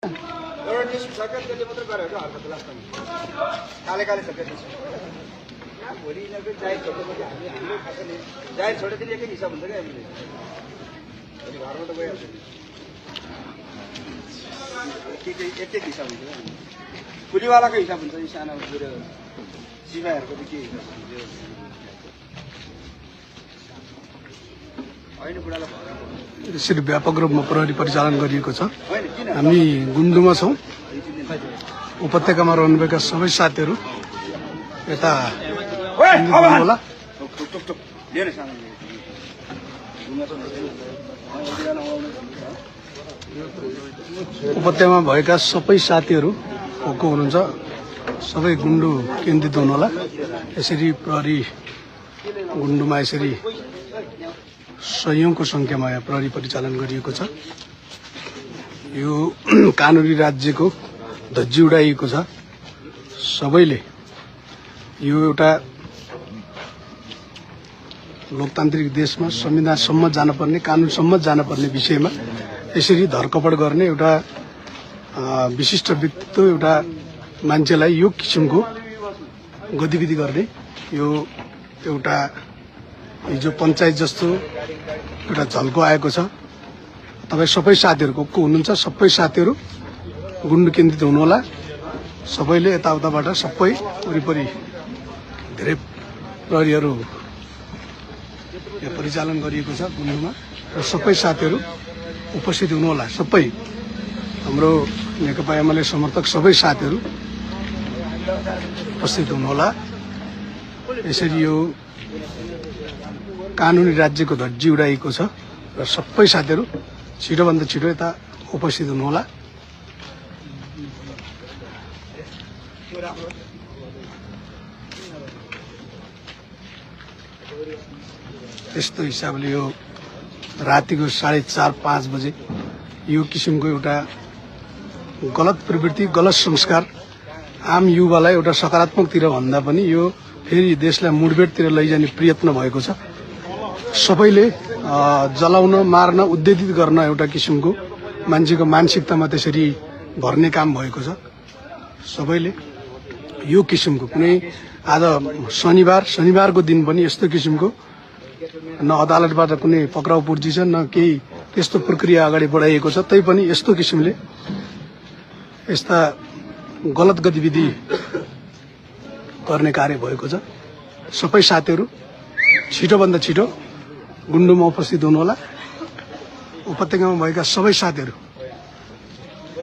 एउटा न्युज सरकार त्यसले मात्र गरेको हरकत लास्टमा काले काले सकेछ भोलि यिनीहरूको जाहिर छोड्दै हामीले खास जाहिर छोडेदेखि एकै हिसाब हुन्छ क्या हामीले भोलि घरमा त गइहाल्छ एक एक हिसाब हुन्छ क्या पुलीवालाको हिसाब हुन्छ यी सानो बुढो सिपाहीहरूको त के हिसाब हुन्छ होइन बुढालाई यसरी व्यापक रूपमा प्रहरी परिचालन गरिएको छ। हामी गुन्डुमा छौं। उपत्यकामा रहनुभएका सबै साथीहरू यता होला। उपत्यकामा भएका सबै साथीहरू को हुनुहुन्छ सबै गुन्डु केन्द्रित हुनु होला। यसरी प्रहरी गुन्डुमा यसरी सयौंको संख्यामा यहाँ प्रहरी परिचालन गरिएको छ। यो कानुनी राज्यको धज्जी उडाइएको छ। सबैले यो एउटा लोकतान्त्रिक देशमा संविधानसम्म जानुपर्ने कानुनसम्म जानुपर्ने विषयमा यसरी धरकपड गर्ने एउटा विशिष्ट व्यक्तित्व एउटा मान्छेलाई यो किसिमको गतिविधि गर्ने यो एउटा हिजो पञ्चायत जस्तो एउटा झल्को आएको छ। तपाई सबै साथीहरु को हुनुहुन्छ सबै साथीहरु गुन्डु केन्द्रित हुनुहोला। सबैले यताउताबाट सबै वरिपरि धेरै प्रहरीहरु यहाँ परिचालन गरिएको छ गुन्डुमा र सबै साथीहरु उपस्थित हुनुहोला। सबै हाम्रो नेकपा एमाले समर्थक सबै साथीहरु उपस्थित हुनुहोला। यसरी यो कानुनी राज्यको धज्जी उडाइएको छ र सबै साथीहरु छिटोभन्दा छिटो यता उपस्थित हुनुहोला। यस्तो हिसाबले यो रातिको 4:30-5 बजे यो किसिमको एउटा गलत प्रवृत्ति गलत संस्कार आम युवालाई एउटा सकारात्मकतिर भन्दा पनि यो फेरि देशलाई मुडबेडतिर लैजाने प्रयत्न भएको छ। सबैले जलाउन मार्न उद्देशित गर्न एउटा किसिमको मान्छेको मानसिकतामा त्यसरी भर्ने काम भएको छ। सबैले यो किसिमको कुनै आज शनिबारको दिन पनि यस्तो किसिमको न अदालतबाट कुनै पक्राउ पुर्जी छ न केही त्यस्तो प्रक्रिया अगाडि बढाइएको छ। तैपनि यस्तो किसिमले यस्ता गलत गतिविधि गर्ने कार्य भएको छ। सबै साथीहरु छिटोभन्दा छिटो गुन्डुमा उपस्थित हुनुहोला। उपत्यकामा भएका सबै साथीहरु